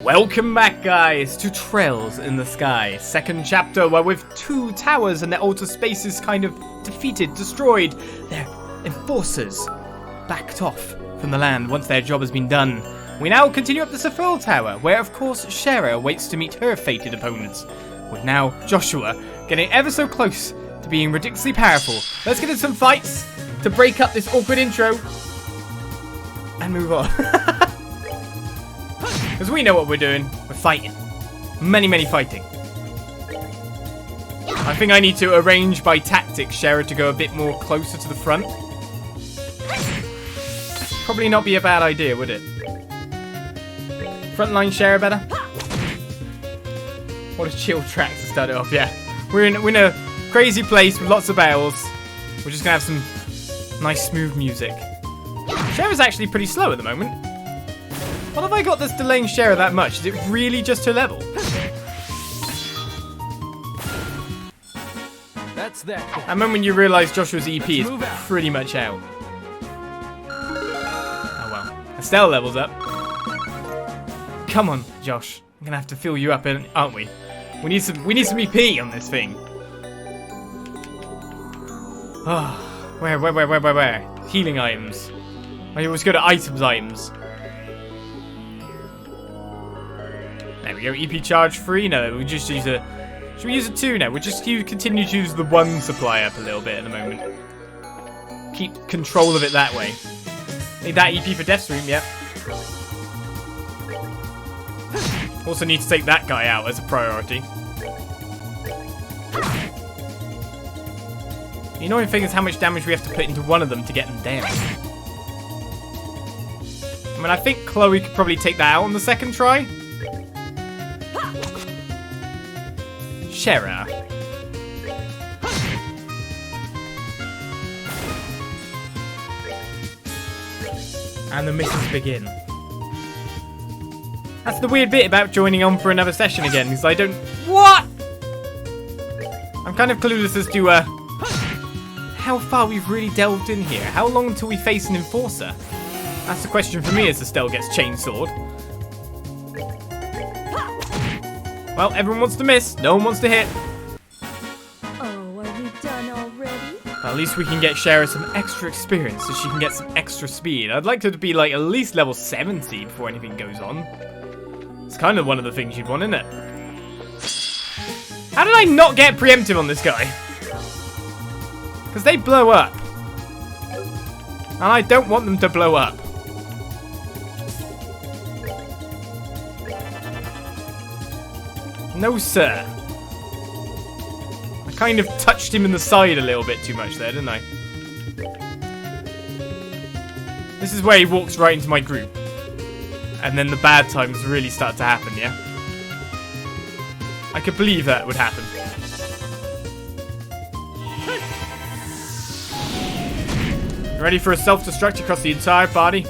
Welcome back, guys, to Trails in the Sky, second chapter where with two towers and their outer spaces kind of defeated, destroyed, their enforcers backed off from the land once their job has been done. We now continue up the Sapphirl Tower, where of course Scherazard waits to meet her fated opponents, with now Joshua getting ever so close to being ridiculously powerful. Let's get into some fights to break up this awkward intro and move on. Because we know what we're doing. We're fighting. Many fighting. I think I need to arrange by tactics Scherazard to go a bit more closer to the front. Probably not be a bad idea, would it? Frontline Scherazard better? What a chill track to start it off, yeah. We're in a crazy place with lots of bells. We're just going to have some nice smooth music. Scherazard's actually pretty slow at the moment. What have I got that's delaying Scherazard that much? Is it really just her level? That's that. And then when you realise Joshua's EP is pretty much out. Oh well. Estelle levels up. Come on, Josh. I'm gonna have to fill you up, aren't we? We need some EP on this thing. Oh, where? Healing items. I always go to items. There we go, EP charge free. No, we just use a... Should we use a 2 now? We'll just continue to use the 1 supply up a little bit at the moment. Keep control of it that way. Need that EP for Death Stream, yep. Also need to take that guy out as a priority. The annoying thing is how much damage we have to put into one of them to get them down. I mean, I think Chloe could probably take that out on the second try. Scherazard. And the missions begin. That's the weird bit about joining on for another session again, because I don't... What? I'm kind of clueless as to how far we've really delved in here. How long until we face an enforcer? That's the question for me as Estelle gets chainsawed. Well, everyone wants to miss. No one wants to hit. Oh, are we done already? At least we can get Scherazard some extra experience so she can get some extra speed. I'd like her to be like at least level 70 before anything goes on. It's kind of one of the things you'd want, isn't it? How did I not get preemptive on this guy? Because they blow up. And I don't want them to blow up. No, sir. I kind of touched him in the side a little bit too much there, didn't I? This is where he walks right into my group. And then the bad times really start to happen, yeah? I could believe that would happen. You ready for a self-destruct across the entire party?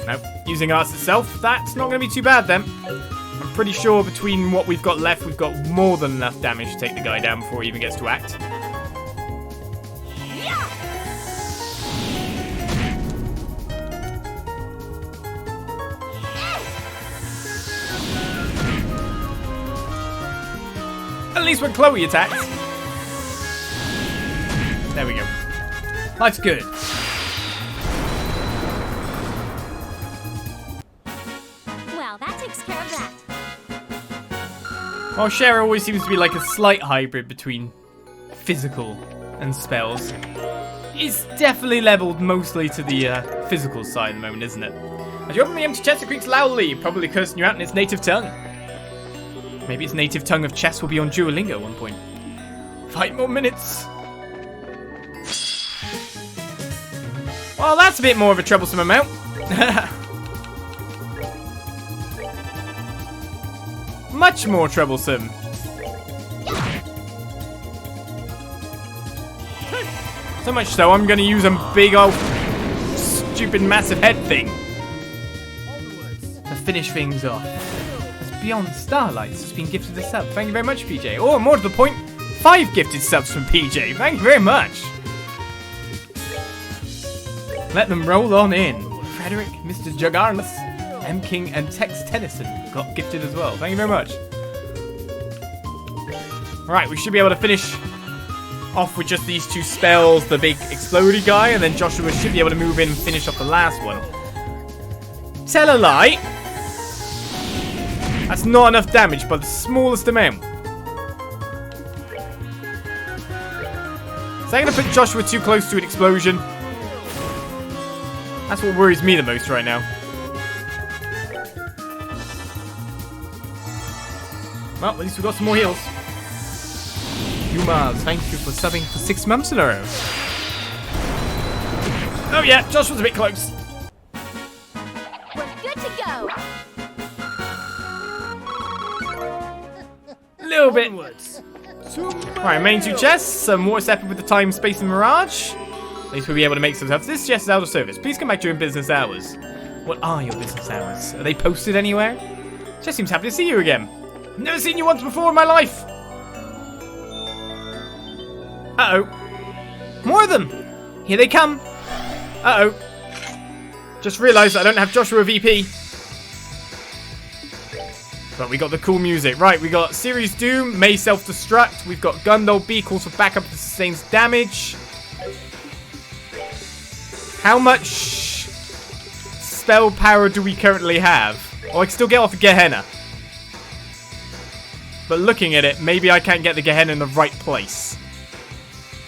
Nope. Using arts itself, that's not going to be too bad then. I'm pretty sure between what we've got left, we've got more than enough damage to take the guy down before he even gets to act. At least when Chloe attacks. There we go. Life's good. Well, that takes care of that. While Scherazard always seems to be like a slight hybrid between physical and spells, it's definitely leveled mostly to the physical side at the moment, isn't it? As you open the empty chest, it creaks loudly, probably cursing you out in its native tongue. Maybe its native tongue of chess will be on Duolingo at one point. 5 more minutes. Well, that's a bit more of a troublesome amount. Much more troublesome. So much so, I'm going to use a big old stupid massive head thing to finish things off. It's Beyond Starlights has been gifted a sub. Thank you very much, PJ. Or more to the point, 5 gifted subs from PJ. Thank you very much. Let them roll on in. Frederick, Mr. Juggarnus. M King and Tex Tennyson got gifted as well. Thank you very much. Right, we should be able to finish off with just these two spells, the big explodey guy, and then Joshua should be able to move in and finish off the last one. Tell a lie. That's not enough damage, but the smallest amount. Is that going to put Joshua too close to an explosion? That's what worries me the most right now. Well, at least we got some more heals. Yumas, thank you for subbing for 6 months in a row. Oh yeah, Joshua's a bit close. We're good to go. A little bit. Alright, main 2 chests. Some more stepping with the time, space, and mirage. At least we'll be able to make some stuff. This chest is out of service. Please come back during business hours. What are your business hours? Are they posted anywhere? Just seems happy to see you again. I've never seen you once before in my life. Uh-oh. More of them. Here they come. Uh-oh. Just realised I don't have Joshua VP. But we got the cool music. Right, we got Series Doom, may self-destruct. We've got Gundol B, calls for backup that sustains damage. How much spell power do we currently have? Oh, I can still get off a Gehenna. But looking at it, maybe I can't get the Gehenna in the right place.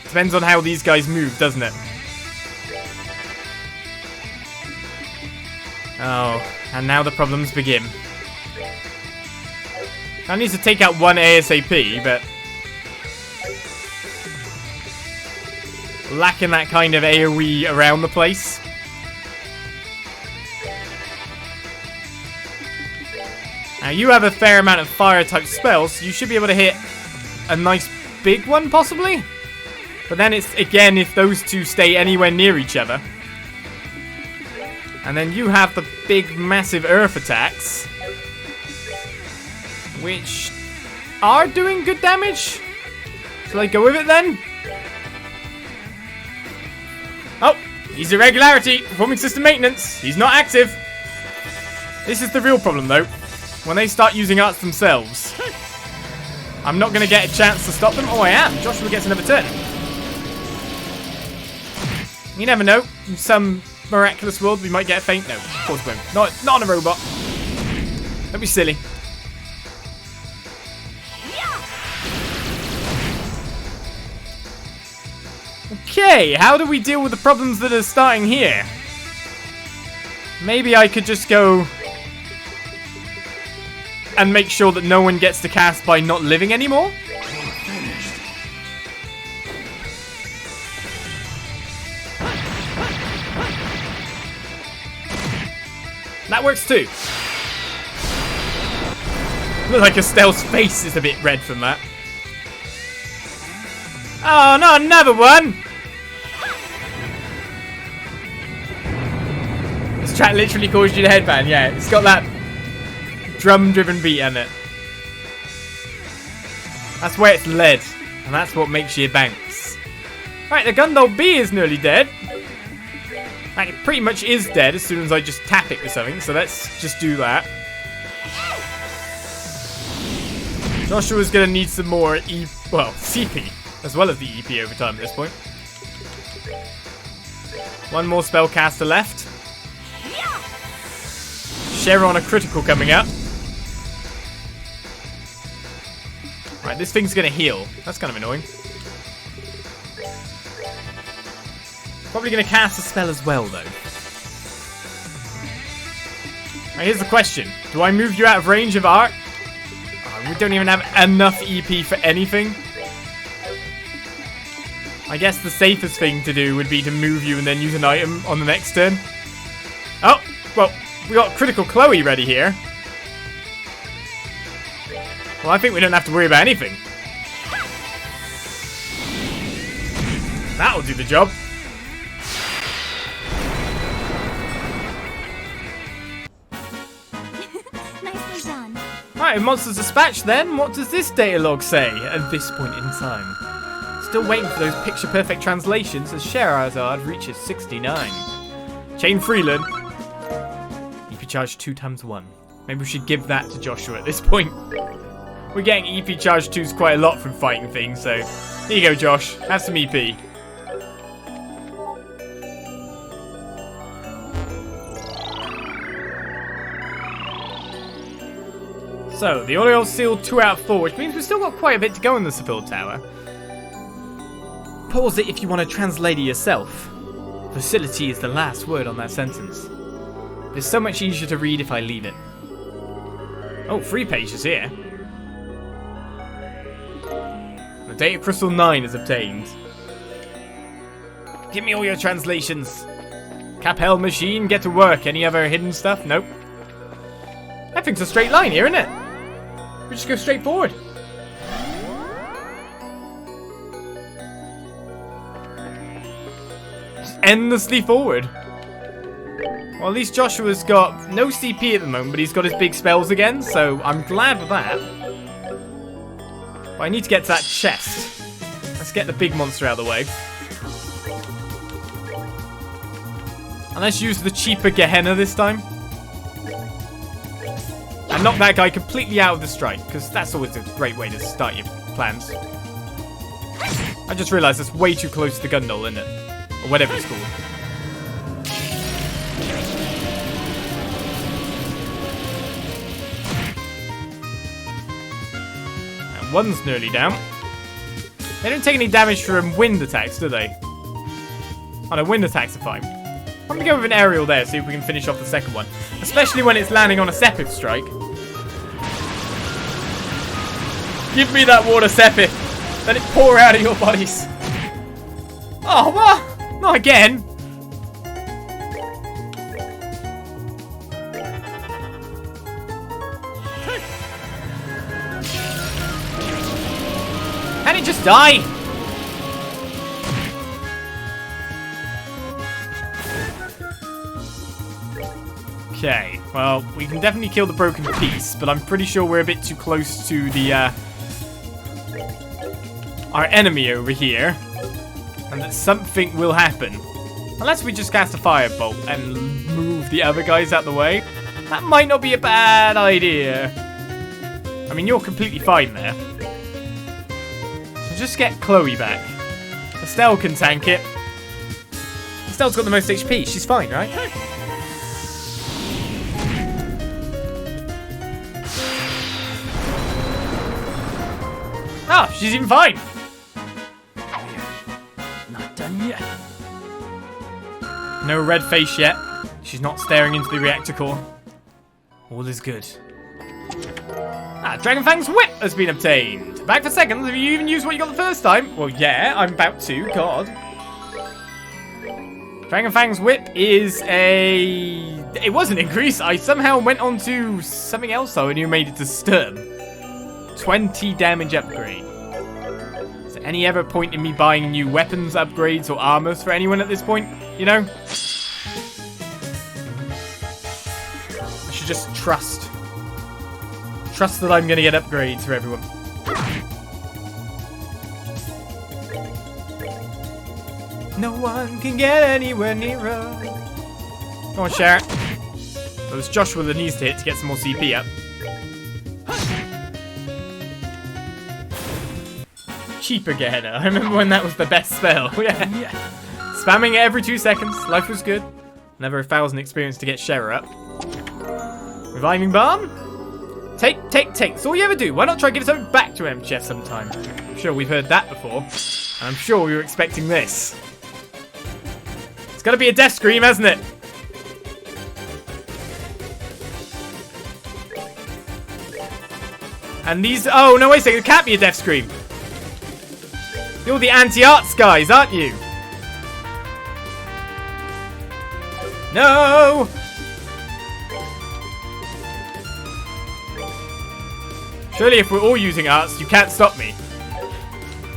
Depends on how these guys move, doesn't it? Oh, and now the problems begin. I need to take out one ASAP, but lacking that kind of AoE around the place. Now you have a fair amount of fire type spells, so you should be able to hit a nice big one possibly. But then it's again if those two stay anywhere near each other. And then you have the big massive earth attacks, which are doing good damage. Shall I go with it then? Oh, he's irregularity. Performing system maintenance. He's not active. This is the real problem though. When they start using arts themselves, I'm not going to get a chance to stop them. Oh, I am. Joshua gets another turn. You never know. In some miraculous world, we might get a feint. No, of course we won't. Not on a robot. Don't be silly. Okay, how do we deal with the problems that are starting here? Maybe I could just go and make sure that no one gets to cast by not living anymore? That works too. Look like Estelle's face is a bit red from that. Oh, no, another one! This track literally caused you to headband, yeah. It's got that drum-driven beat in it. That's where it's led, and that's what makes you bounce. Right, the Gundol B is nearly dead. Like, it pretty much is dead as soon as I just tap it with something, so let's just do that. Joshua's gonna need some more CP, as well as the EP over time at this point. One more spellcaster left. Cher on a critical coming up. Right, this thing's gonna heal. That's kind of annoying. Probably gonna cast a spell as well, though. Right, here's the question. Do I move you out of range of art? Oh, we don't even have enough EP for anything. I guess the safest thing to do would be to move you and then use an item on the next turn. Oh, well, we got critical Chloe ready here. Well, I think we don't have to worry about anything. That'll do the job. Nicely done. Right, Monsters Dispatch then. What does this data log say at this point in time? Still waiting for those picture-perfect translations as Scherazard reaches 69. Chain Freeland. EP EP charge 2 times 1. Maybe we should give that to Joshua at this point. We're getting EP charge 2s quite a lot from fighting things, so here you go, Josh. Have some EP. So, the audio sealed 2 out of 4, which means we've still got quite a bit to go in the Sapphirl Tower. Pause it if you want to translate it yourself. Facility is the last word on that sentence. It's so much easier to read if I leave it. Oh, 3 pages here. The Data Crystal 9 is obtained. Give me all your translations. Capel machine, get to work. Any other hidden stuff? Nope. Everything's a straight line here, isn't it? We just go straight forward. Just endlessly forward. Well, at least Joshua's got no CP at the moment, but he's got his big spells again, so I'm glad with that. But I need to get to that chest. Let's get the big monster out of the way. And let's use the cheaper Gehenna this time. And knock that guy completely out of the strike, because that's always a great way to start your plans. I just realised that's way too close to Gundel, isn't it? Or whatever it's called. And one's nearly down. They don't take any damage from wind attacks, do they? Oh no, wind attacks are fine. I'm going to go with an aerial there, see if we can finish off the second one. Especially when it's landing on a Sepith strike. Give me that water, Sepith. Let it pour out of your bodies. Oh, what? Not again. Can it just die? Okay, well, we can definitely kill the broken piece, but I'm pretty sure we're a bit too close to the, our enemy over here, and that something will happen. Unless we just cast a firebolt and move the other guys out the way. That might not be a bad idea. I mean, you're completely fine there. So just get Chloe back. Estelle can tank it. Estelle's got the most HP, she's fine, right? Oh, she's even fine. Not done yet. No red face yet. She's not staring into the reactor core. All is good. Dragonfang's whip has been obtained. Back for seconds. Have you even used what you got the first time? Well, yeah, I'm about to. God. Dragonfang's whip is a... It was an increase. I somehow went on to something else though and you made it to stun. 20 damage upgrade. Is there any ever point in me buying new weapons upgrades or armors for anyone at this point? You know? I should just trust. Trust that I'm going to get upgrades for everyone. No one can get anywhere near us. Come on, Share. Well, it's Joshua that needs to hit to get some more CP up. Cheaper Gehenna. I remember when that was the best spell. Yeah. Spamming it every 2 seconds. Life was good. Another 1,000 experience to get Scherazard up. Reviving Balm. Take. That's all you ever do. Why not try to give something back to MChess sometime? I'm sure we've heard that before. And I'm sure we were expecting this. It's got to be a death scream, hasn't it? And these... Oh, no, wait a second. It can't be a death scream. You're the anti-arts guys, aren't you? No! Surely if we're all using arts, you can't stop me.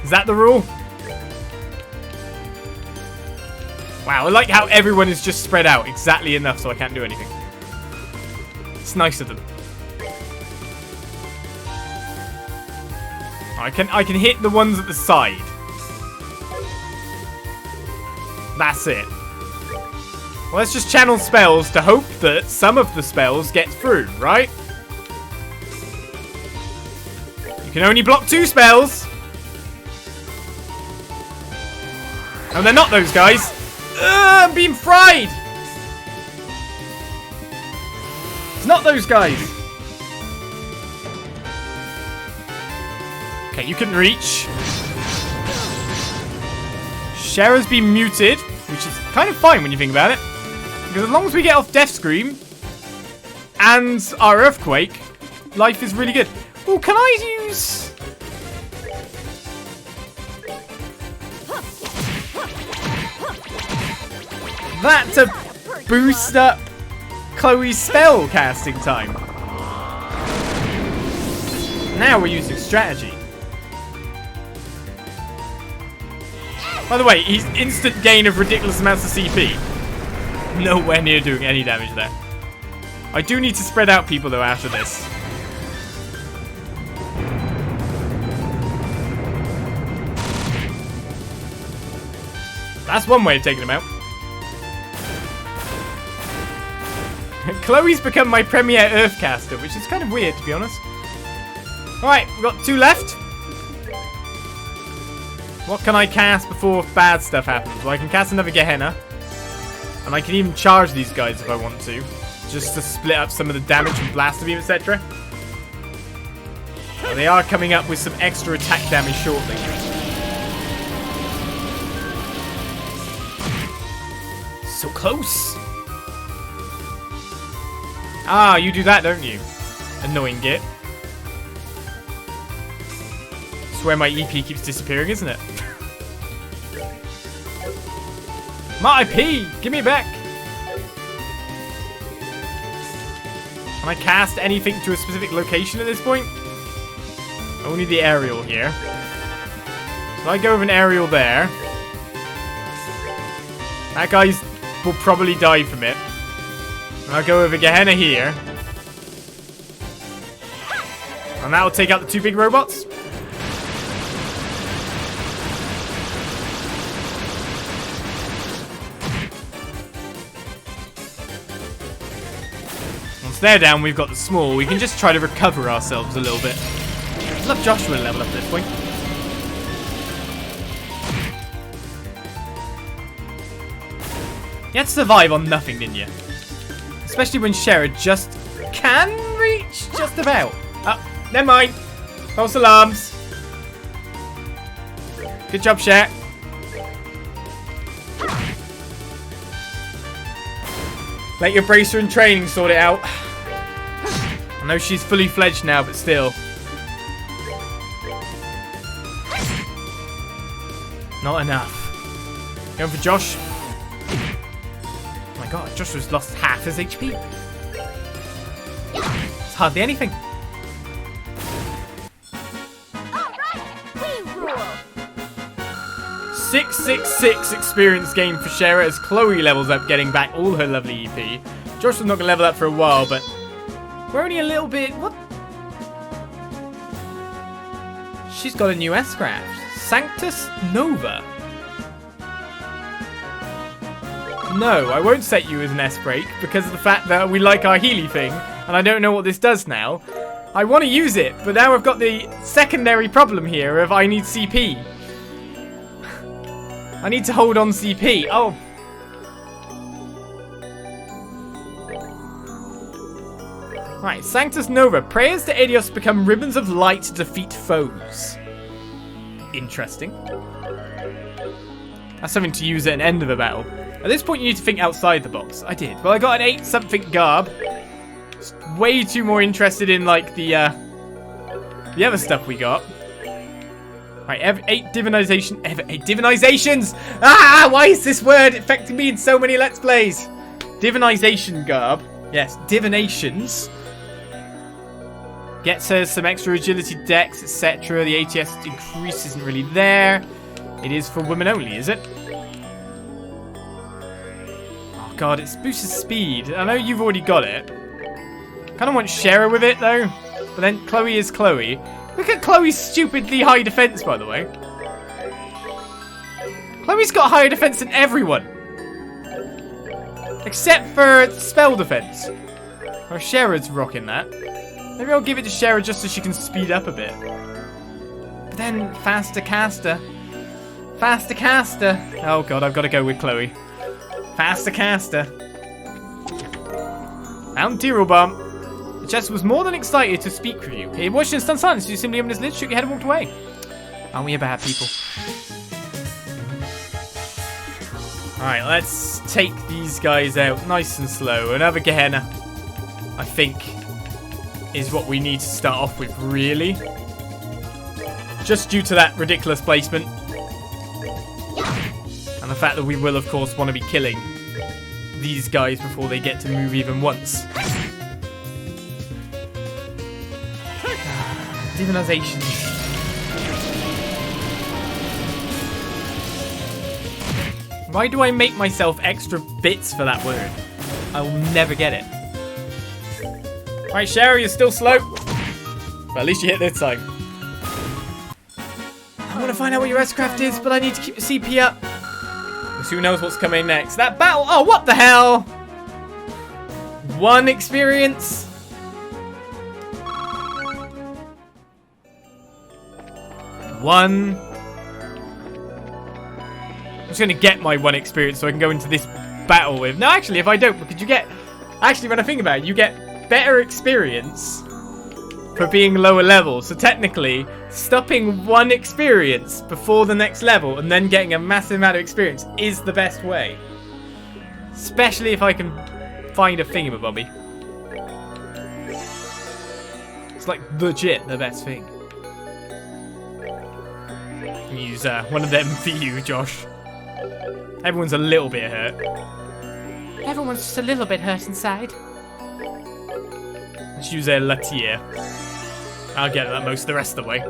Is that the rule? Wow, I like how everyone is just spread out exactly enough so I can't do anything. It's nice of them. I can hit the ones at the side. That's it. Well, let's just channel spells to hope that some of the spells get through, right? You can only block 2 spells. And they're not those guys. I'm being fried. It's not those guys. Okay, you can reach. Scherazard's been muted, which is kind of fine when you think about it. Because as long as we get off Death Scream and our Earthquake, life is really good. Oh, can I use... that to boost up Chloe's spell casting time? Now we're using strategy. By the way, he's instant gain of ridiculous amounts of CP. Nowhere near doing any damage there. I do need to spread out people though after this. That's one way of taking him out. Chloe's become my premier Earthcaster, which is kind of weird to be honest. Alright, we've got 2 left. What can I cast before bad stuff happens? Well, I can cast another Gehenna. And I can even charge these guys if I want to. Just to split up some of the damage from Blaster Beam, etc. Well, they are coming up with some extra attack damage shortly. So close. Ah, you do that, don't you? Annoying git. It's where my EP keeps disappearing, isn't it? My IP! Give me it back! Can I cast anything to a specific location at this point? Only the aerial here. So I go with an aerial there. That guy will probably die from it. And I'll go with a Gehenna here. And that will take out the 2 big robots. They're down, we've got the small. We can just try to recover ourselves a little bit. I'd love Joshua to level up at this point. You had to survive on nothing, didn't you? Especially when Scherazard just can reach just about. Oh, never mind. False alarms. Good job, Cher. Let your bracer and training sort it out. I know she's fully fledged now, but still. Not enough. Going for Josh. Oh my god, Joshua's lost half his HP. It's hardly anything. Alright, we rule. 666 experience gain for Scherazard as Chloe levels up, getting back all her lovely EP. Joshua's not going to level up for a while, but we're only a little bit... What? She's got a new S-craft. Sanctus Nova. No, I won't set you as an S-break because of the fact that we like our Healy thing, and I don't know what this does now. I want to use it, but now I've got the secondary problem here of I need CP. I need to hold on CP. Oh. Right, Sanctus Nova. Prayers to Adios become ribbons of light to defeat foes. Interesting. That's something to use at an end of a battle. At this point, you need to think outside the box. I did. Well, I got an 8-something garb. Just way too more interested in, like, the other stuff we got. Right, 8 divinization... 8 divinizations! Ah! Why is this word affecting me in so many Let's Plays? Divinization garb. Yes, divinations. Gets us some extra agility, dex, etc. The ATS increase isn't really there. It is for women only, is it? Oh god, it boosts speed. I know you've already got it. Kind of want Scherazard with it though. But then Chloe is Chloe. Look at Chloe's stupidly high defense, by the way. Chloe's got higher defense than everyone. Except for spell defense. Or Scherazard's rocking that. Maybe I'll give it to Scherazard just so she can speed up a bit. But then, faster caster. Faster caster. Oh god, I've got to go with Chloe. Faster caster. Found Tyrrell Bump. The chest was more than excited to speak with you. He watched in stunned silence. You simply opened his lid, shook your head and walked away. Aren't we a bad people? Alright, let's take these guys out nice and slow. Another Gehenna, I think, is what we need to start off with, really. Just due to that ridiculous placement. And the fact that we will, of course, want to be killing these guys before they get to move even once. Demonization. Why do I make myself extra bits for that word? I will never get it. Alright, Sherry, you're still slow. But at least you hit this time. I want to find out what your S-craft is, but I need to keep the CP up. Because who knows what's coming next. That battle... Oh, what the hell? 1 experience? One. I'm just going to get my 1 experience so I can go into this battle with... No, actually, if I don't, because you get... Actually, when I think about it, you get better experience for being lower level. So technically, stopping 1 experience before the next level and then getting a massive amount of experience is the best way. Especially if I can find a thingamabobby. It's like legit the best thing. Use one of them for you, Josh. Everyone's a little bit hurt. Everyone's just a little bit hurt inside. Let's use a Latier. I'll get that most of the rest of the way.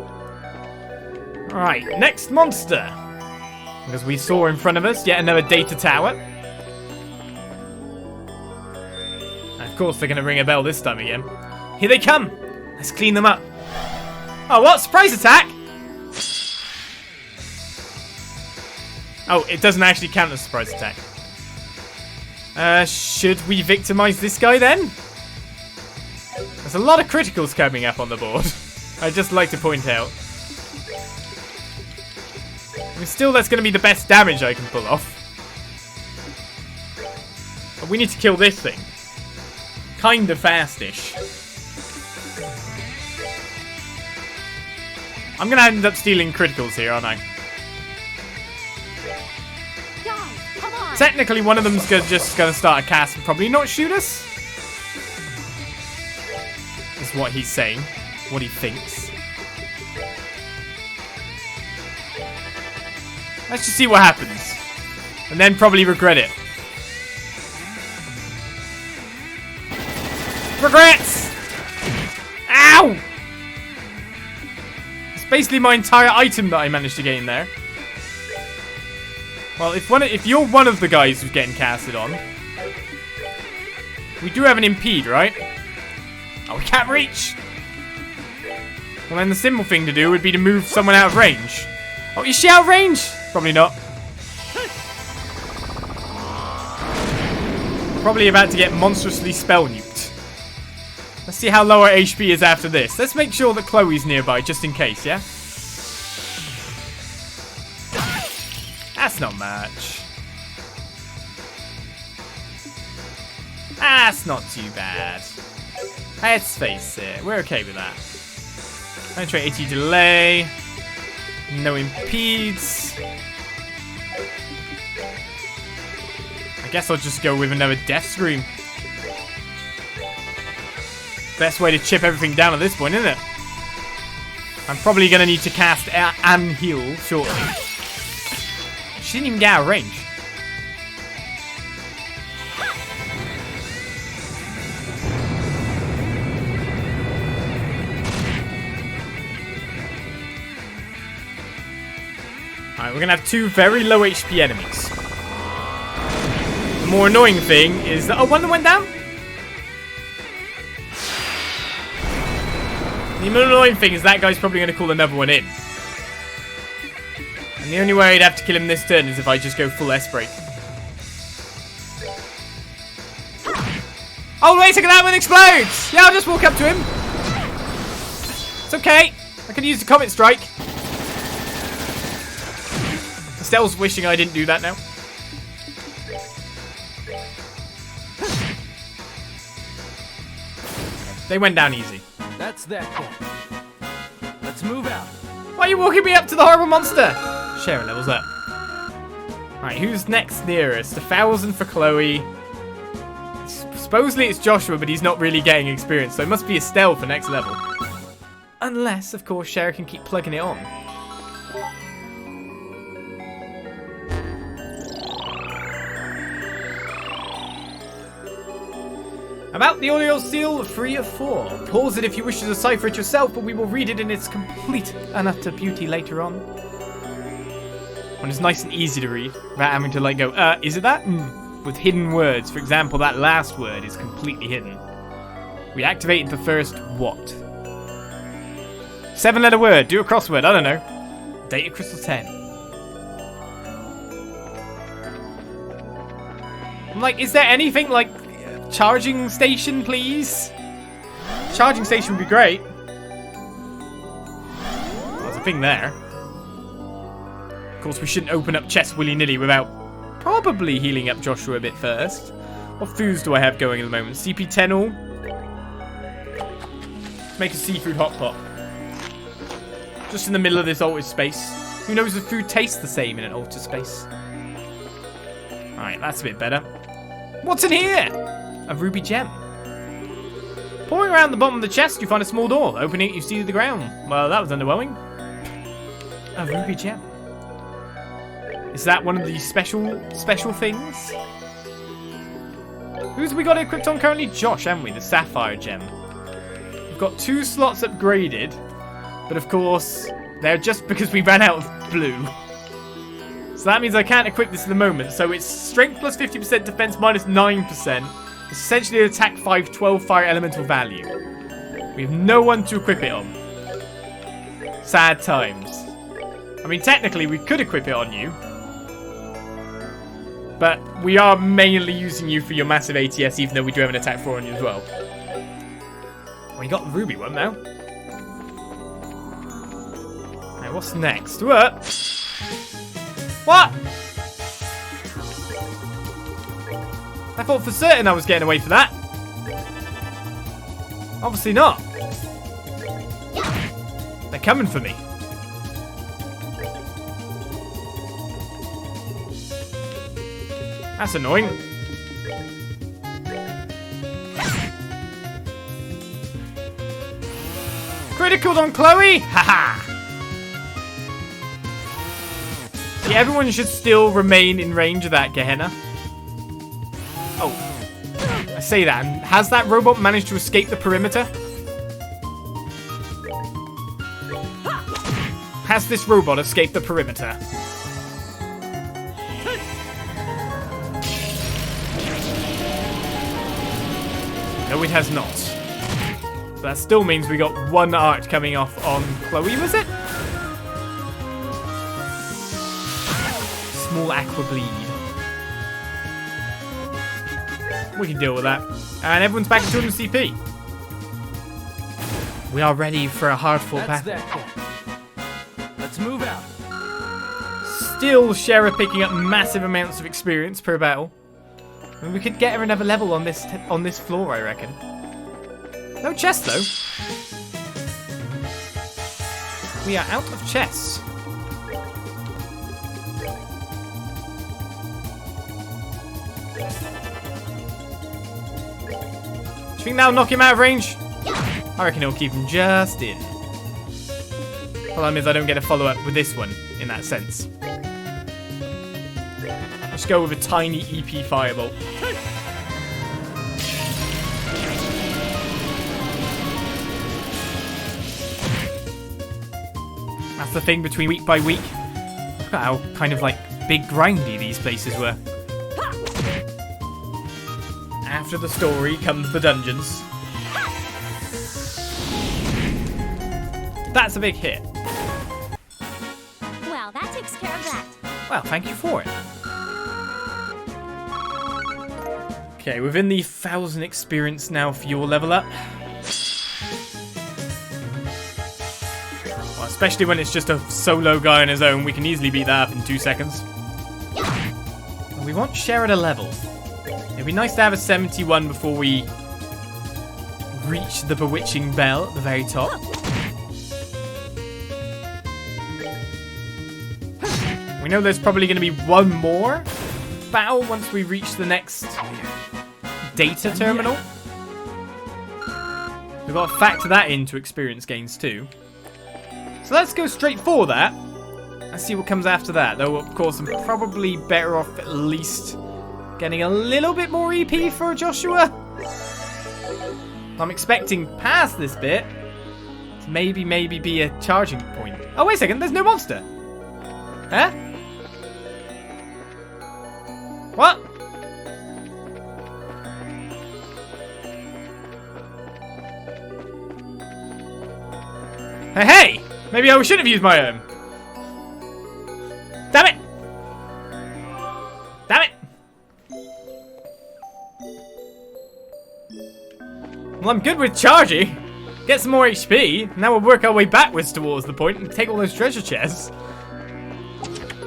Alright, next monster. As we saw in front of us, yet another data tower. And of course, they're going to ring a bell this time again. Here they come. Let's clean them up. Oh, what? Surprise attack? Oh, it doesn't actually count as a surprise attack. Should we victimize this guy then? There's a lot of criticals coming up on the board. I'd just like to point out. I mean, still, that's going to be the best damage I can pull off. But we need to kill this thing. Kind of fast-ish. I'm going to end up stealing criticals here, aren't I? Technically, one of them's just going to start a cast and probably not shoot us. Is what he's saying. What he thinks. Let's just see what happens. And then probably regret it. Regrets! Ow! It's basically my entire item that I managed to gain there. Well, if you're one of the guys who's getting casted on, we do have an impede, right? Oh, we can't reach. Well, then the simple thing to do would be to move someone out of range. Oh, is she out of range? Probably not. Probably about to get monstrously spell nuked. Let's see how low our HP is after this. Let's make sure that Chloe's nearby, just in case, yeah? That's not much. That's not too bad. Let's face it, we're okay with that. Penetrate 80 delay. No impedes. I guess I'll just go with another death scream. Best way to chip everything down at this point, isn't it? I'm probably going to need to cast and heal shortly. She didn't even get out of range. Alright, we're going to have 2 very low HP enemies. The more annoying thing is that... Oh, one that went down? The more annoying thing is that guy's probably going to call another one in. And the only way I'd have to kill him this turn is if I just go full S-break. Oh, wait a second, that one explodes! Yeah, I'll just walk up to him. It's okay. I can use the Comet Strike. Estelle's wishing I didn't do that now. They went down easy. That's that kid. Let's move out. Why are you walking me up to the horrible monster? Shara levels up. Right, who's next nearest? 1,000 for Chloe. Supposedly it's Joshua, but he's not really getting experience, so it must be Estelle for next level. Unless, of course, Shara can keep plugging it on. About the audio seal, 3 of 4. Pause it if you wish to decipher it yourself, but we will read it in its complete and utter beauty later on. When it's nice and easy to read, without having to like go, is it that? With hidden words. For example, that last word is completely hidden. We activated the first what? 7-letter word. Do a crossword. I don't know. Data Crystal 10. I'm like, is there anything like charging station, please? Charging station would be great. There's a thing there. Of course, we shouldn't open up chests willy-nilly without probably healing up Joshua a bit first. What foods do I have going at the moment? CP10 all. Make a seafood hot pot. Just in the middle of this altered space. Who knows if food tastes the same in an altered space? Alright, that's a bit better. What's in here? A ruby gem. Pouring around the bottom of the chest, you find a small door. Opening it, you see the ground. Well, that was underwhelming. A ruby gem. Is that one of the special things? Who's we got equipped on currently? Josh, haven't we? The Sapphire gem. We've got 2 slots upgraded. But of course, they're just because we ran out of blue. So that means I can't equip this at the moment. So it's strength plus 50%, defense minus 9%. Essentially an attack 5, 12 fire elemental value. We have no one to equip it on. Sad times. I mean, technically we could equip it on you. But we are mainly using you for your massive ATS, even though we do have an attack 4 on you as well. We got the ruby one now. Right, what's next? What? What? I thought for certain I was getting away for that. Obviously not. They're coming for me. That's annoying. Critical on Chloe? Haha. See, everyone should still remain in range of that Gehenna. Oh. I say that. And has that robot managed to escape the perimeter? Has this robot escaped the perimeter? No, it has not. So that still means we got 1 art coming off on Chloe, was it? Small aqua bleed. We can deal with that. And everyone's back to 200 CP. We are ready for a hard-fought battle. Let's move out. Still Shara picking up massive amounts of experience per battle. I mean, we could get her another level on this floor, I reckon. No chest though. We are out of chests. Do you think that'll knock him out of range? I reckon it'll keep him just in. Problem is I don't get a follow-up with this one in that sense. Let's go with a tiny EP Firebolt. That's the thing between week by week. Look at how kind of like big grindy these places were. After the story comes the dungeons. That's a big hit. Well, that takes care of that. Well, thank you for it. Okay, within the 1,000 experience now for your level up. Well, especially when it's just a solo guy on his own, we can easily beat that up in 2 seconds. And we want Cher at a level. It'd be nice to have a 71 before we reach the Bewitching Bell at the very top. We know there's probably going to be one more battle once we reach the next data terminal. We've got to factor that into experience gains too. So let's go straight for that and see what comes after that. Though, of course, I'm probably better off at least getting a little bit more EP for Joshua. I'm expecting past this bit to maybe be a charging point. Oh, wait a second. There's no monster. Huh? What? Hey! Maybe I shouldn't have used my own. Damn it! Damn it! Well, I'm good with charging. Get some more HP. Now we'll work our way backwards towards the point and take all those treasure chests.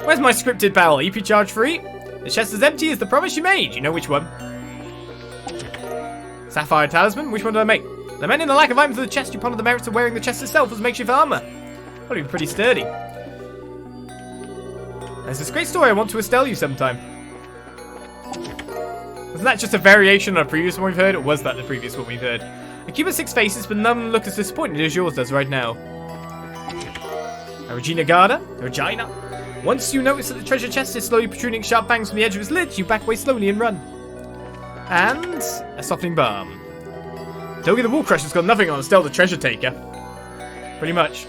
Where's my scripted battle? EP charge free? The chest is empty as the promise you made. You know which one. Sapphire talisman? Which one did I make? Lamenting the lack of items in the chest, you ponder the merits of wearing the chest itself as makeshift armor. Probably pretty sturdy. There's this great story I want to Estelle you sometime. Wasn't that just a variation on a previous one we've heard, or was that the previous one we've heard? A cube has 6 faces, but none look as disappointed as yours does right now. A Regina Garda? A Regina? Once you notice that the treasure chest is slowly protruding sharp bangs from the edge of its lid, you back away slowly and run. And a softening balm. Togi the Wall Crusher's got nothing on Estelle the Treasure Taker. Pretty much.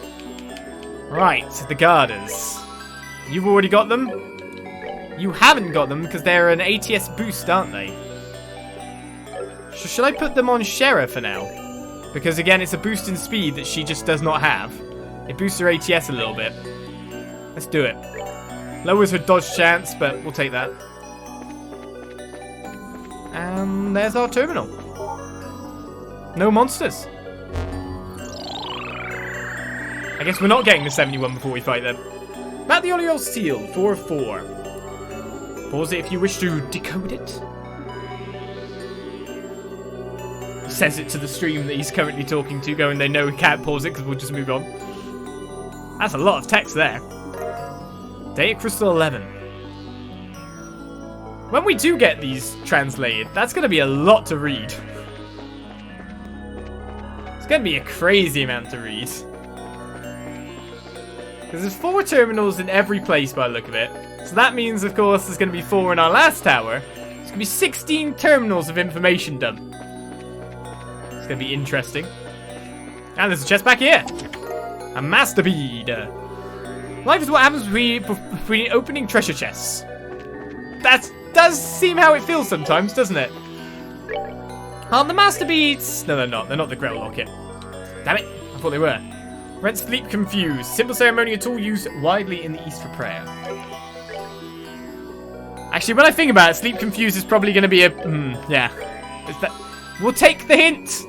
Right, the Gardas. You've already got them? You haven't got them because they're an ATS boost, aren't they? Should I put them on Shera for now? Because again, it's a boost in speed that she just does not have. It boosts her ATS a little bit. Let's do it. Lowers her dodge chance, but we'll take that. And there's our terminal. No monsters. I guess we're not getting the 71 before we fight them. Matt the Oliol Seal, 4 of 4. Pause it if you wish to decode it. He says it to the stream that he's currently talking to, going, they know we can't pause it because we'll just move on. That's a lot of text there. Data Crystal 11. When we do get these translated, that's going to be a lot to read. It's going to be a crazy amount to read. Because there's 4 terminals in every place by the look of it. So that means, of course, there's going to be 4 in our last tower. There's going to be 16 terminals of information done. It's going to be interesting. And there's a chest back here. A master bead. Life is what happens between opening treasure chests. That does seem how it feels sometimes, doesn't it? Aren't the master beads? No, they're not. They're not the Grail Locket. Damn it. I thought they were. Rent Sleep Confused. Simple ceremonial tool used widely in the East for prayer. Actually, when I think about it, Sleep Confused is probably going to be a... yeah. We'll take the hint.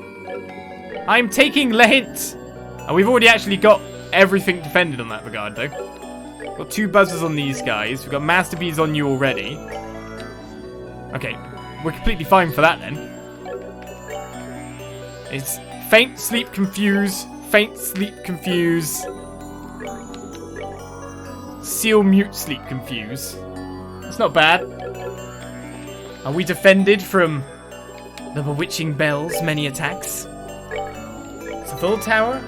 I'm taking the hint. And we've already actually got everything defended on that regard, though. Got 2 buzzers on these guys. We've got master beads on you already. Okay. We're completely fine for that, then. It's faint, sleep, confuse. Faint, sleep, confuse. Seal, mute, sleep, confuse. That's not bad. Are we defended from the Bewitching Bell's many attacks? The full tower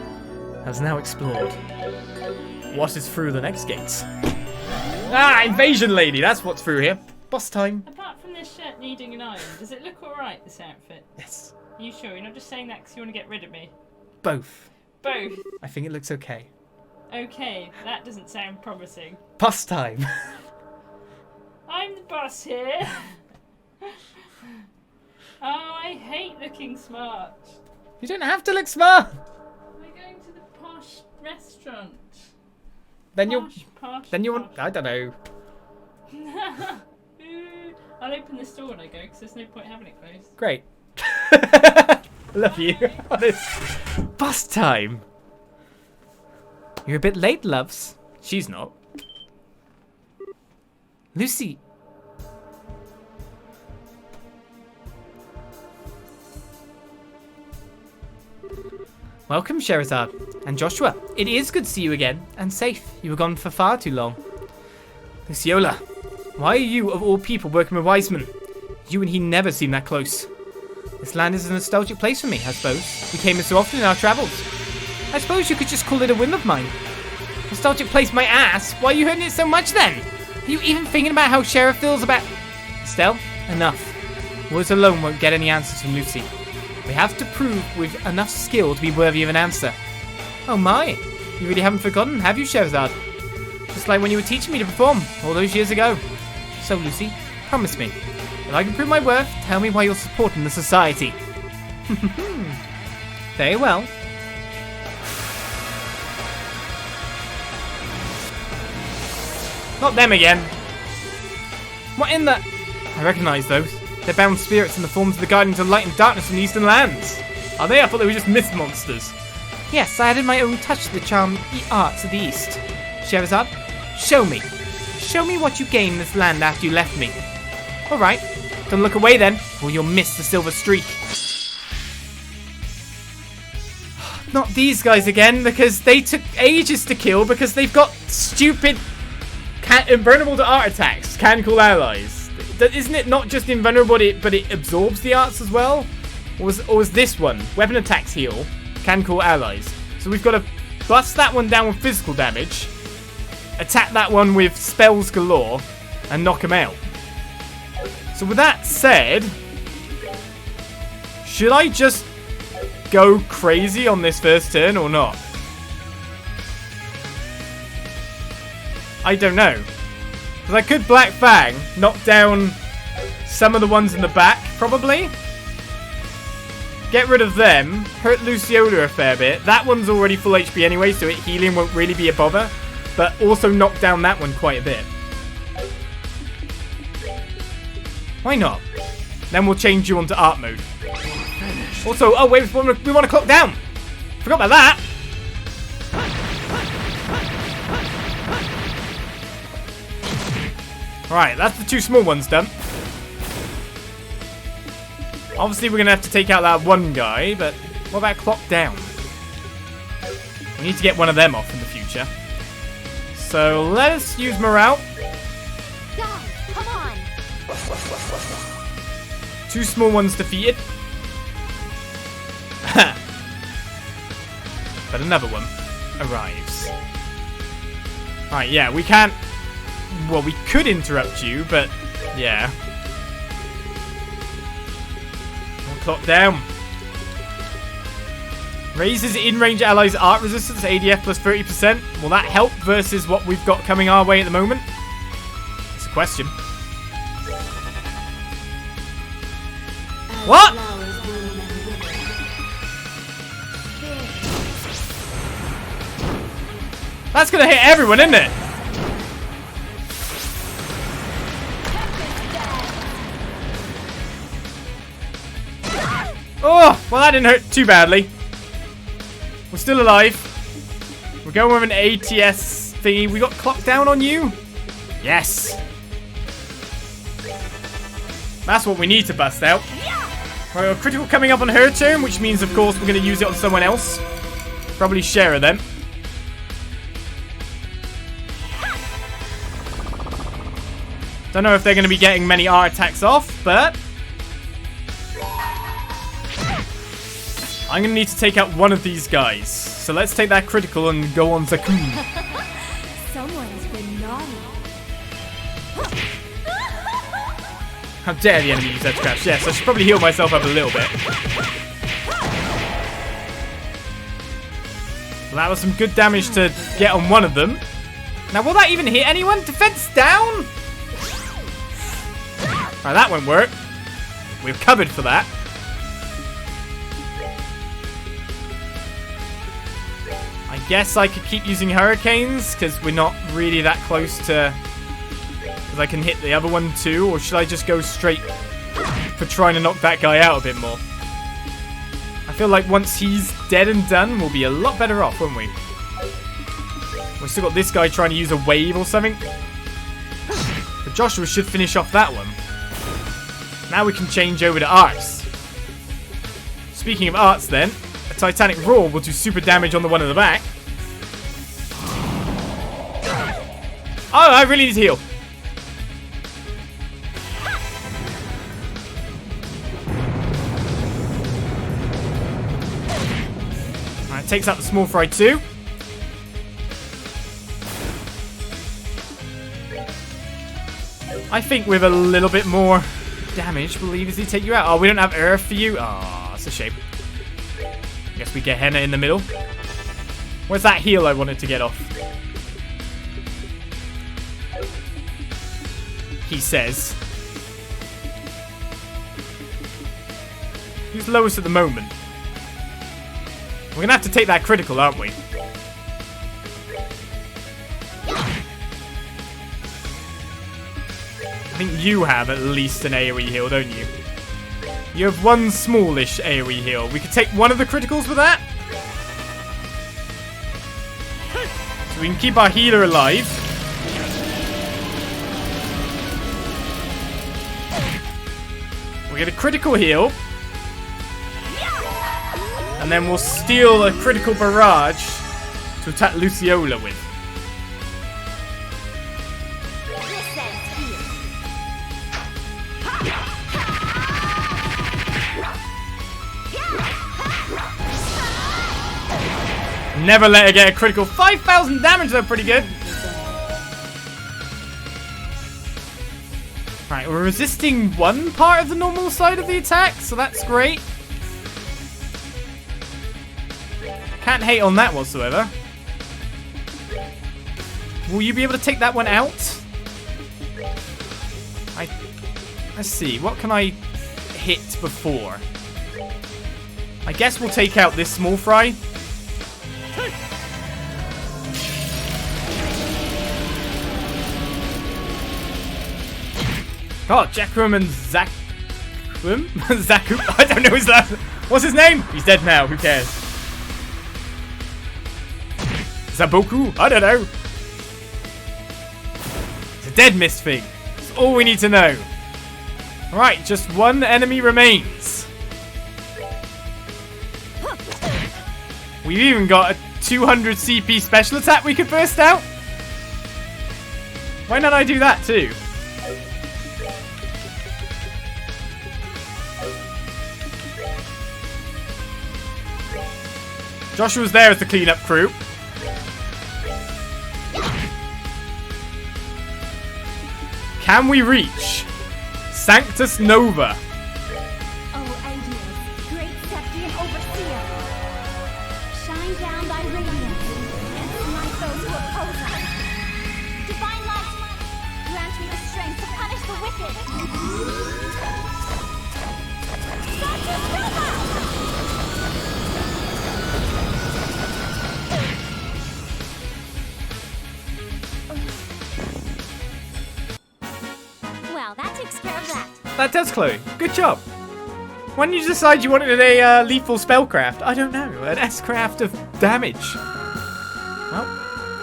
has now explored. What is through the next gates? Ah, invasion lady! That's what's through here. Boss time. Apart from this shirt needing an iron, does it look alright, this outfit? Yes. Are you sure? You're not just saying that because you want to get rid of me? Both. Both? I think it looks okay. Okay, that doesn't sound promising. Boss time. I'm the boss here. Oh, I hate looking smart. You don't have to look smart. We're going to the posh restaurant. Then you'll... Posh, Then you posh. want... I don't know. Ooh, I I'll open this door when I go, because there's no point having it closed. Great. Love you. Honest. Bus time. You're a bit late, loves. She's not. Lucy. Welcome, Scherazard. And Joshua. It is good to see you again. And safe. You were gone for far too long. Luciola. Why are you, of all people, working with Wiseman? You and he never seem that close. This land is a nostalgic place for me, I suppose. We came here so often in our travels. I suppose you could just call it a whim of mine. Nostalgic place, my ass? Why are you hurting it so much then? Are you even thinking about how Sheriff feels about... Estelle, enough. Words alone won't get any answers from Lucy. We have to prove with enough skill to be worthy of an answer. Oh my, you really haven't forgotten, have you, Scherazard? Just like when you were teaching me to perform all those years ago. So, Lucy, promise me, if I can prove my worth, tell me why you're supporting the society. Very well. Not them again. What in the... I recognise those. They're bound spirits in the forms of the guardians of light and darkness from the eastern lands. Are they? I thought they were just mist monsters. Yes, I added my own touch to the charm arts of the east. Scherazard, show me. Show me what you gained in this land after you left me. Alright, don't look away then, or you'll miss the silver streak. Not these guys again, because they took ages to kill because they've got stupid invulnerable to art attacks, can call allies. Isn't it not just invulnerable, but it absorbs the arts as well? Or was this one? Weapon attacks heal, can call allies. So we've got to bust that one down with physical damage, attack that one with spells galore, and knock him out. So with that said, should I just go crazy on this first turn or not? I don't know. Because I could Black Fang, knock down some of the ones in the back, probably. Get rid of them, hurt Luciola a fair bit. That one's already full HP anyway, so healing won't really be a bother. But also knock down that one quite a bit. Why not? Then we'll change you onto art mode. Also, oh wait, we want to clock down. Forgot about that. Right, that's the two small ones done. Obviously, we're going to have to take out that one guy, but what about clock down? We need to get one of them off in the future. So let us use morale. Guys, come on. Two small ones defeated. But another one arrives. Alright, yeah, we can't... Well, we could interrupt you, but yeah. One clock down. Raises in-range allies' art resistance, ADF plus 30%. Will that help versus what we've got coming our way at the moment? It's a question. What? That's gonna hit everyone, isn't it? Oh, well that didn't hurt too badly. We're still alive. We're going with an ATS thingy. We got clocked down on you? Yes. That's what we need to bust out. Right, a critical coming up on her turn, which means, of course, we're going to use it on someone else. Probably Shera then. Don't know if they're going to be getting many art attacks off, but... I'm going to need to take out one of these guys. So let's take that critical and go on Zakun. Someone's been naughty. How dare the enemy use edge crash? Yes, I should probably heal myself up a little bit. Well, that was some good damage to get on one of them. Now, will that even hit anyone? Defense down? Right, that won't work. We're covered for that. I guess I could keep using hurricanes because we're not really that close to... Because I can hit the other one too, or should I just go straight for trying to knock that guy out a bit more? I feel like once he's dead and done, we'll be a lot better off, won't we? We've still got this guy trying to use a wave or something. But Joshua should finish off that one. Now we can change over to arts. Speaking of arts then, a Titanic Roar will do super damage on the one in the back. Oh, I really need to heal. Alright, takes out the small fry too. I think with a little bit more damage, we'll easily take you out. Oh, we don't have earth for you? Oh, that's a shame. Guess we get Henna in the middle. Where's that heal I wanted to get off? He says. Who's lowest at the moment? We're going to have to take that critical, aren't we? I think you have at least an AoE heal, don't you? You have one smallish AoE heal. We could take one of the criticals with that. So we can keep our healer alive. We get a critical heal. And then we'll steal a critical barrage to attack Luciola with. Never let her get a critical. 5,000 damage though, pretty good. Right, we're resisting one part of the normal side of the attack, so that's great. Can't hate on that whatsoever. Will you be able to take that one out? Let's see, what can I hit before? I guess we'll take out this small fry. Oh, Jakrum and Zakum? Zakum? I don't know his last. What's his name? He's dead now. Who cares? Zaboku? I don't know. It's a dead mist thing. That's all we need to know. Alright, just one enemy remains. We've even got a 200 CP special attack we could burst out. Why not I do that too? Joshua's there as the cleanup crew. Can we reach Sanctus Nova? Oh, Aegeus, great Septian overseer, shine down thy radiance and smite those who oppose us. Divine light, grant me the strength to punish the wicked. Sanctus Nova! Well, that takes care of that. That does, Chloe. Good job. When did you decide you wanted a lethal spellcraft? I don't know. An S-craft of damage. Well,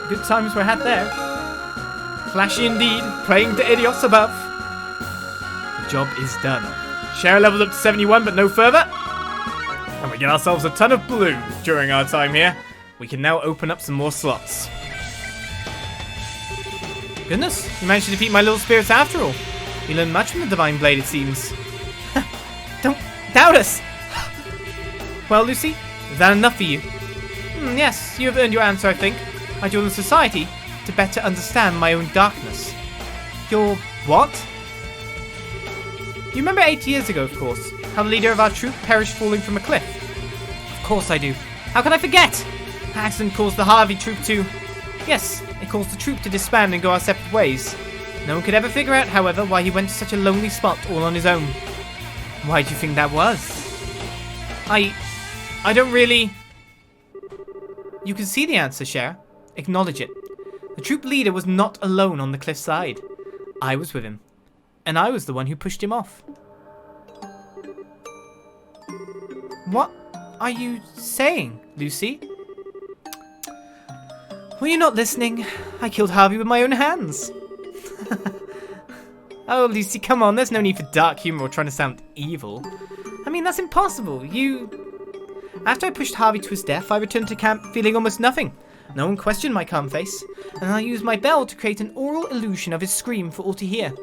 good times were had there. Flashy indeed. Playing to idiots above. The job is done. Share leveled up to 71, but no further. And we get ourselves a ton of blue during our time here. We can now open up some more slots. Goodness, you managed to defeat my little spirits after all. You learned much from the Divine Blade, it seems. Don't doubt us! Well, Lucy, is that enough for you? Yes, you have earned your answer, I think. I joined the Society to better understand my own darkness. Your what? You remember 8 years ago, of course, how the leader of our troop perished falling from a cliff? Of course I do. How could I forget? An accident caused the Harvey troop to... Yes, it caused the troop to disband and go our separate ways. No one could ever figure out, however, why he went to such a lonely spot all on his own. Why do you think that was? I don't really... You can see the answer, Cher. Acknowledge it. The troop leader was not alone on the cliffside. I was with him. And I was the one who pushed him off. What are you saying, Lucy? Were you not listening? I killed Harvey with my own hands. Oh, Lucy, come on. There's no need for dark humor or trying to sound evil. I mean, that's impossible. After I pushed Harvey to his death, I returned to camp feeling almost nothing. No one questioned my calm face, and I used my bell to create an aural illusion of his scream for all to hear.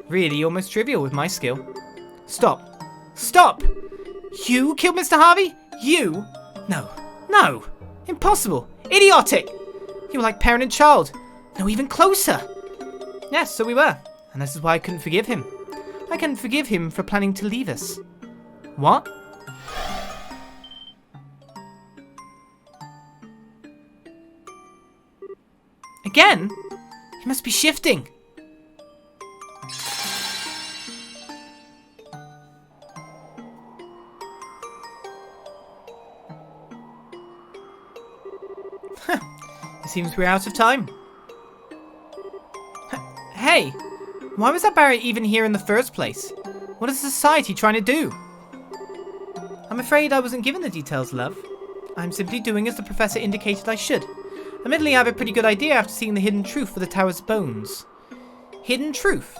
Really almost trivial with my skill. Stop. Stop! You killed Mr. Harvey? You? No. No! Impossible! Idiotic! You were like parent and child. No, even closer! Yes, so we were. And this is why I couldn't forgive him. I couldn't forgive him for planning to leave us. What? Again? He must be shifting. It seems we're out of time. Hey! Why was that barrier even here in the first place? What is society trying to do? I'm afraid I wasn't given the details, love. I'm simply doing as the professor indicated I should. Admittedly, I have a pretty good idea after seeing the hidden truth for the tower's bones. Hidden truth?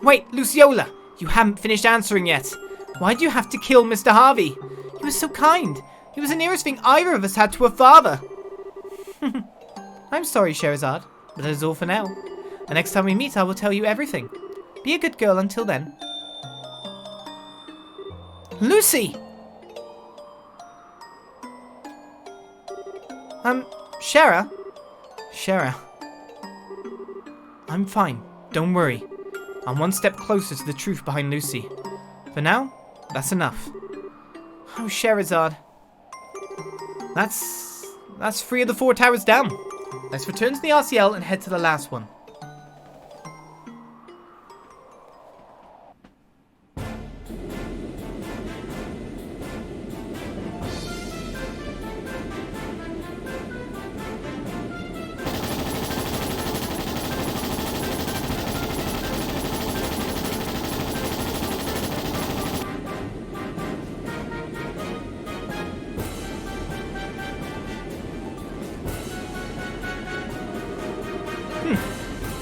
Wait, Luciola! You haven't finished answering yet. Why do you have to kill Mr. Harvey? He was so kind. He was the nearest thing either of us had to a father. I'm sorry, Scherazard, but that is all for now. The next time we meet, I will tell you everything. Be a good girl until then. Lucy! Shara? Shara. I'm fine. Don't worry. I'm one step closer to the truth behind Lucy. For now, that's enough. Oh, Scherazard. That's 3 of the 4 towers down. Let's return to the RCL and head to the last one.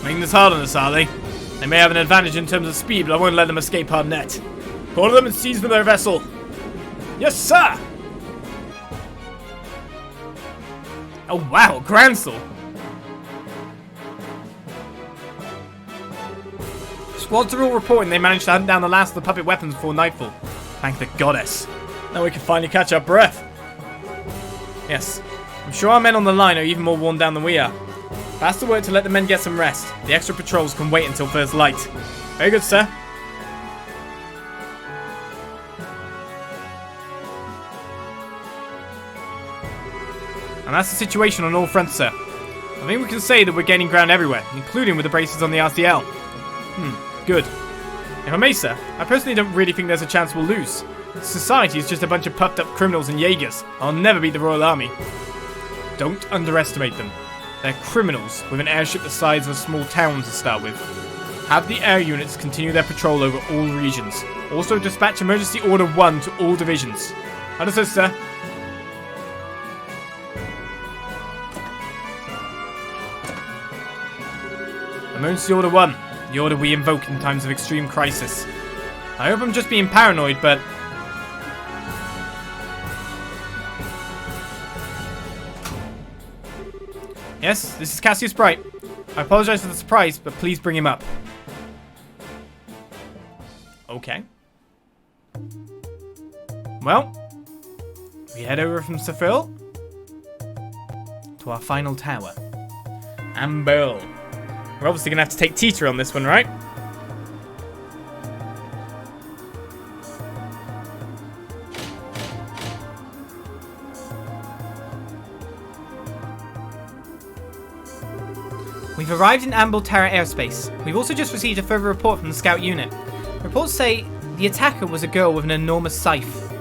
Making this hard on us, are they? They may have an advantage in terms of speed, but I won't let them escape our net. Call them and seize them their vessel. Yes, sir! Oh wow, Gransel! Squads are all reporting they managed to hunt down the last of the puppet weapons before nightfall. Thank the goddess. Now we can finally catch our breath. Yes, I'm sure our men on the line are even more worn down than we are. Pass the word to let the men get some rest. The extra patrols can wait until first light. Very good, sir. And that's the situation on all fronts, sir. I think we can say that we're gaining ground everywhere, including with the braces on the RCL. Good. If I may, sir, I personally don't really think there's a chance we'll lose. Society is just a bunch of puffed up criminals and Jaegers. I'll never beat the Royal Army. Don't underestimate them. They're criminals with an airship the size of a small town to start with. Have the air units continue their patrol over all regions. Also dispatch Emergency Order 1 to all divisions. Understood, sir. Emergency Order 1. The order we invoke in times of extreme crisis. I hope I'm just being paranoid, but... Yes, this is Cassius Bright. I apologize for the surprise, but please bring him up. Okay. Well, we head over from Sapphirl to our final tower. Amber. We're obviously going to have to take Tita on this one, right? We've arrived in Amble Terra airspace. We've also just received a further report from the scout unit. Reports say the attacker was a girl with an enormous scythe.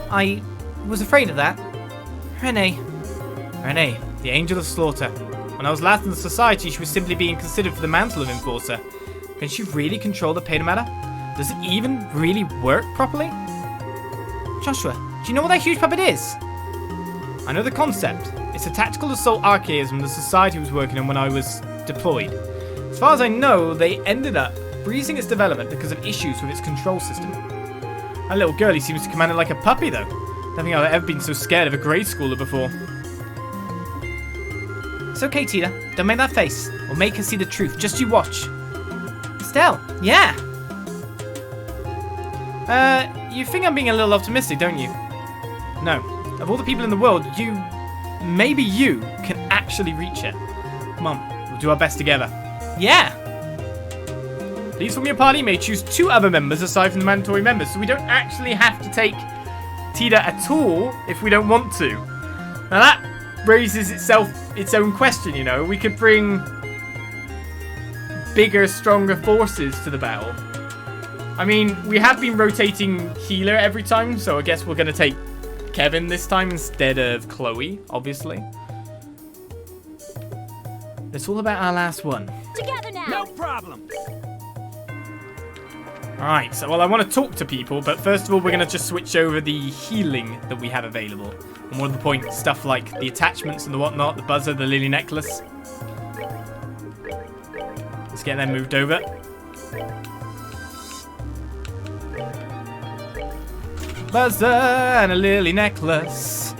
I was afraid of that. Renee, the angel of slaughter. When I was last in the society, she was simply being considered for the mantle of Enforcer. Can she really control the Paynomata? Does it even really work properly? Joshua, do you know what that huge puppet is? I know the concept. It's a tactical assault archaism the society was working on when I was deployed. As far as I know, they ended up freezing its development because of issues with its control system. That little girlie seems to command it like a puppy, though. I don't think I've ever been so scared of a grade schooler before. It's okay, Tita. Don't make that face. We'll make her see the truth. Just you watch. Estelle, yeah. You think I'm being a little optimistic, don't you? No. Of all the people in the world, maybe you can actually reach her. Come on, we'll do our best together. Yeah. Please from your party may choose 2 other members aside from the mandatory members, so we don't actually have to take Tita at all if we don't want to. Now that raises its own question, you know. We could bring bigger, stronger forces to the battle. I mean, we have been rotating healer every time, so I guess we're going to take Kevin this time instead of Chloe, obviously. It's all about our last one. Together now. No problem. Alright, so I want to talk to people, but first of all, we're going to just switch over the healing that we have available. And more to the point, stuff like the attachments and the whatnot, the buzzer, the lily necklace. Let's get them moved over. Buzzer and a lily necklace.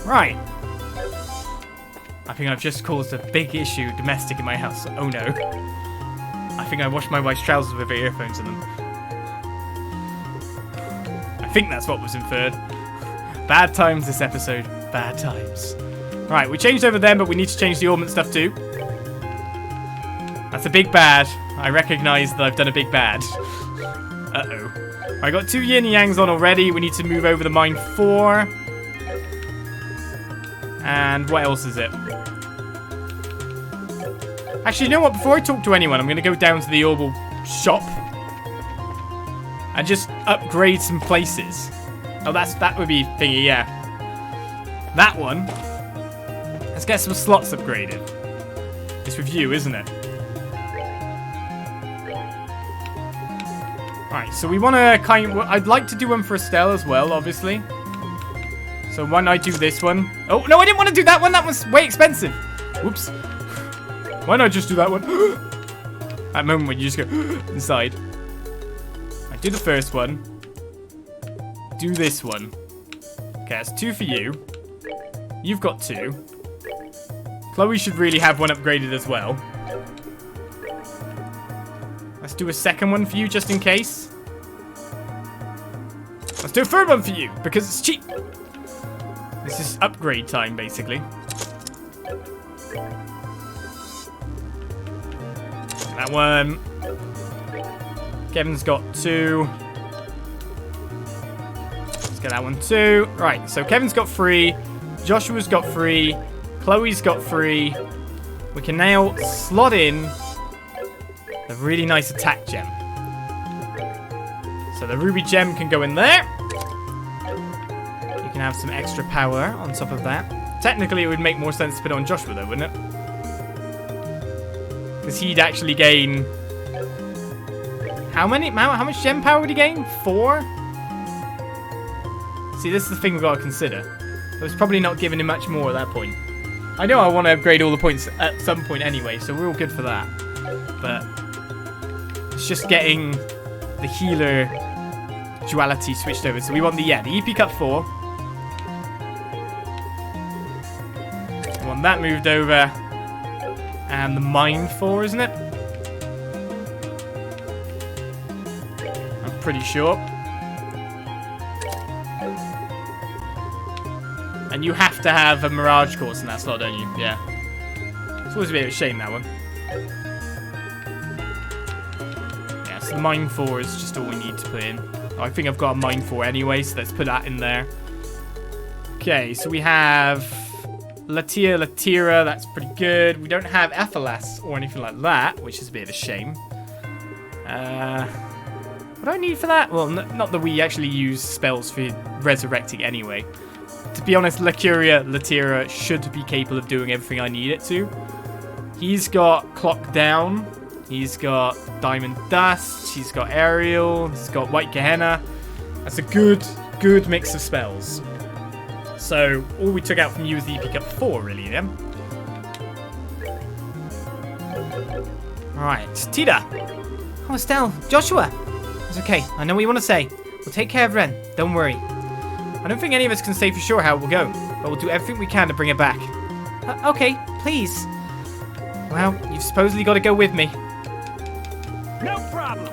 Right. I think I've just caused a big issue domestic in my house. Oh no. I think I washed my wife's trousers with her earphones in them. I think that's what was inferred. Bad times this episode. Bad times. Right, we changed over them, but we need to change the ornament stuff too. That's a big bad. I recognize that I've done a big bad. Uh-oh. I got 2 yin yangs on already. We need to move over the mine 4. And what else is it? Actually, you know what? Before I talk to anyone, I'm going to go down to the Orbital shop and just upgrade some places. Oh, that would be thingy, yeah. That one. Let's get some slots upgraded. It's with you, isn't it? Alright, so we want to I'd like to do one for Estelle as well, obviously. So why don't I do this one? Oh, no, I didn't want to do that one. That was way expensive. Whoops. Why not just do that one? That moment when you just go inside. I do the first one. Do this one. Okay, that's 2 for you. You've got 2. Chloe should really have one upgraded as well. Let's do a second one for you just in case. Let's do a third one for you because it's cheap. This is upgrade time, basically. That one. Kevin's got 2. Let's get that one too. Right, so Kevin's got 3. Joshua's got 3. Chloe's got 3. We can now slot in a really nice attack gem. So the ruby gem can go in there. You can have some extra power on top of that. Technically, it would make more sense to put it on Joshua, though, wouldn't it? Because he'd actually gain... How much gem power would he gain? 4? See, this is the thing we've got to consider. I was probably not giving him much more at that point. I know I want to upgrade all the points at some point anyway, so we're all good for that. But it's just getting the healer duality switched over. So we want the EP Cup 4. We want that moved over. And the Mine 4, isn't it? I'm pretty sure. And you have to have a Mirage course in that slot, don't you? Yeah. It's always a bit of a shame, that one. Yeah, so the Mine 4 is just all we need to put in. Oh, I think I've got a Mine 4 anyway, so let's put that in there. Okay, so we have Latira, that's pretty good. We don't have Ephelas or anything like that, which is a bit of a shame. What What do I need for that? Well, not that we actually use spells for resurrecting anyway. To be honest, Latira should be capable of doing everything I need it to. He's got Clock Down. He's got Diamond Dust. He's got Aerial. He's got White Gehenna. That's a good mix of spells. So, all we took out from you is the EP Cup 4, really, yeah? Alright, Tita. Oh, Estelle, Joshua. It's okay. I know what you want to say. We'll take care of Ren. Don't worry. I don't think any of us can say for sure how it will go, but we'll do everything we can to bring it back. Okay, please. Well, you've supposedly got to go with me. No problem.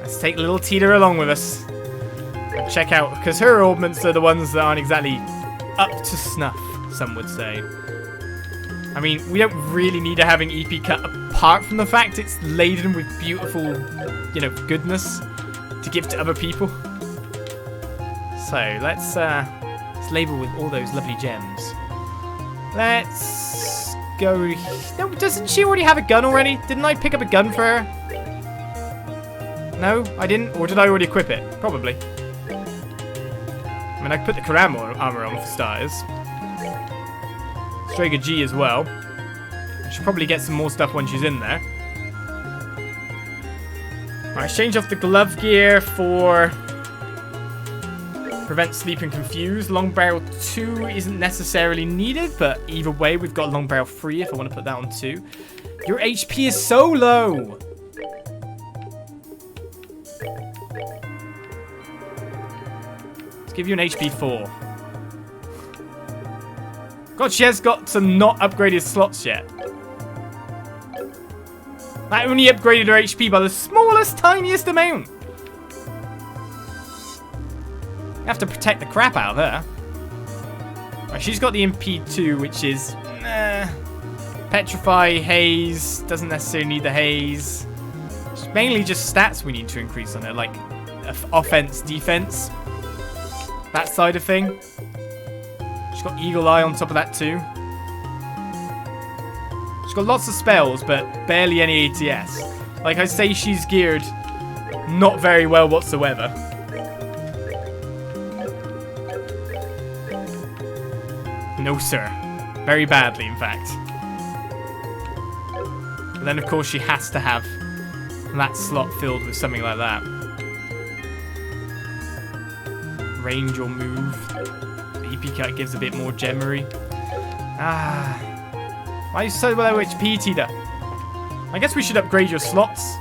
Let's take little Tita along with us. And check out, because her augments are the ones that aren't exactly up to snuff, some would say. I mean, we don't really need to have an EP cut apart from the fact it's laden with beautiful, you know, goodness to give to other people. So let's label with all those lovely gems. Let's go. No, doesn't she already have a gun already? Didn't I pick up a gun for her? No, I didn't. Or did I already equip it? Probably. I mean, I put the Karam armor on for starters. Strega G as well. I should probably get some more stuff when she's in there. Alright, exchange off the glove gear for Prevent Sleep and Confuse. Long Barrel 2 isn't necessarily needed, but either way, we've got Long Barrel 3 if I want to put that on 2. Your HP is so low! Let's give you an HP 4. God, she has got some not upgraded slots yet. That only upgraded her HP by the smallest, tiniest amount. You have to protect the crap out of her. Right, she's got the MP2, which is... Petrify, Haze. Doesn't necessarily need the Haze. It's mainly just stats we need to increase on her, like offense, defense. That side of thing. She's got Eagle Eye on top of that too. She's got lots of spells, but barely any ATS. Like I say, she's geared not very well whatsoever. No, sir. Very badly, in fact. But then, of course, she has to have that slot filled with something like that. Range or move. The EP cut gives a bit more gemmery. Why are you so low HP, Tita? I guess we should upgrade your slots.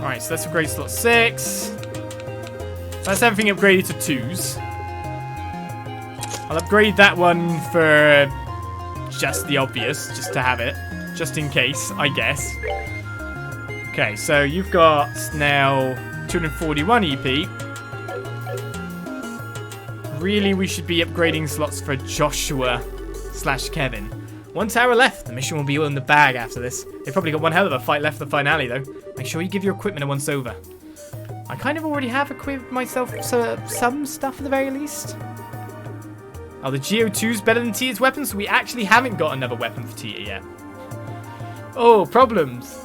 Alright, so let's upgrade slot 6. That's everything upgraded to 2s. I'll upgrade that one for just the obvious, just to have it. Just in case, I guess. Okay, so you've got now 241 EP. Really, we should be upgrading slots for Joshua / Kevin. 1 tower left. The mission will be all in the bag after this. They've probably got one hell of a fight left for the finale, though. Make sure you give your equipment a once over. I kind of already have equipped myself some stuff at the very least. Oh, the GO2's better than Tia's weapons, so we actually haven't got another weapon for Tia yet. Oh, problems.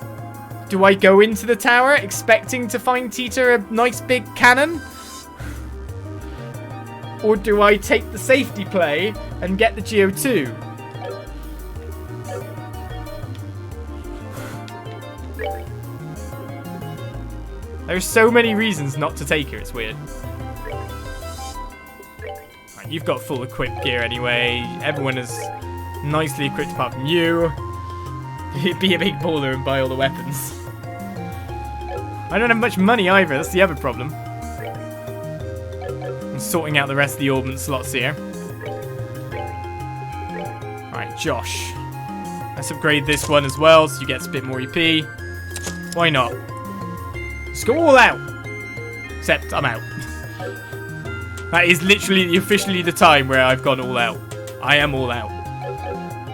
Do I go into the tower expecting to find Tita a nice big cannon? Or do I take the safety play and get the GO2? There's so many reasons not to take her, it's weird. Right, you've got full equipped gear anyway. Everyone is nicely equipped apart from you. Be a big baller and buy all the weapons. I don't have much money either, that's the other problem. I'm sorting out the rest of the augment slots here. Alright, Josh. Let's upgrade this one as well so you get a bit more EP. Why not? Let's go all out. Except I'm out. That is literally officially the time where I've gone all out. I am all out.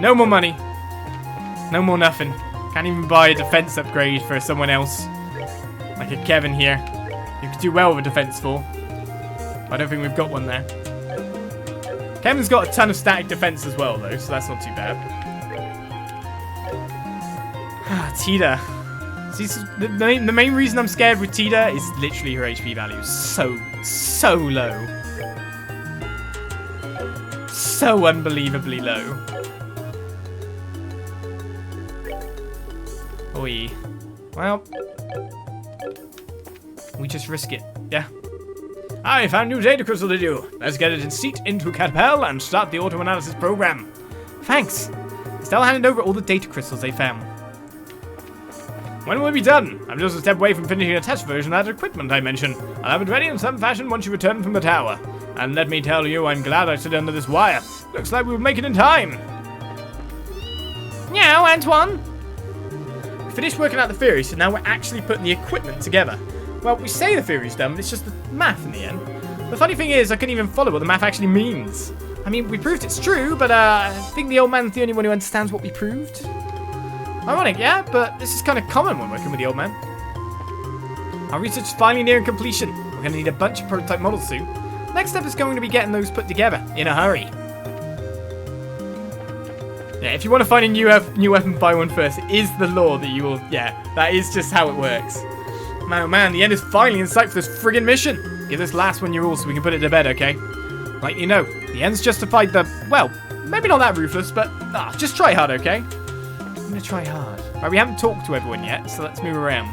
No more money. No more nothing. Can't even buy a defense upgrade for someone else. Like a Kevin here. You could do well with a defense 4. I don't think we've got one there. Kevin's got a ton of static defense as well, though, so that's not too bad. Tita. See, the main reason I'm scared with Tita is literally her HP value. So low. So unbelievably low. Oi. Well, we just risk it. Yeah. I found new data crystal to do. Let's get it in seat into Capel and start the auto-analysis program. Thanks. Estelle handed over all the data crystals they found. When will it be done? I'm just a step away from finishing a test version of that equipment I mentioned. I'll have it ready in some fashion once you return from the tower. And let me tell you, I'm glad I stood under this wire. Looks like we'll make it in time. Meow, Antoine. We finished working out the theory, so now we're actually putting the equipment together. Well, we say the theory's done, but it's just the math in the end. The funny thing is, I couldn't even follow what the math actually means. I mean, we proved it's true, but I think the old man's the only one who understands what we proved. Ironic, yeah, but this is kind of common when working with the old man. Our research is finally nearing completion. We're going to need a bunch of prototype models soon. Next step is going to be getting those put together in a hurry. Yeah, if you want to find a new weapon, buy one first. It is the law that you will... Yeah, that is just how it works. Man, oh man, the end is finally in sight for this friggin' mission. Give this last one your all so we can put it to bed, okay? Like, you know, the end's justified the... Well, maybe not that ruthless, but just try hard, okay? I'm gonna try hard. Right, we haven't talked to everyone yet, so let's move around.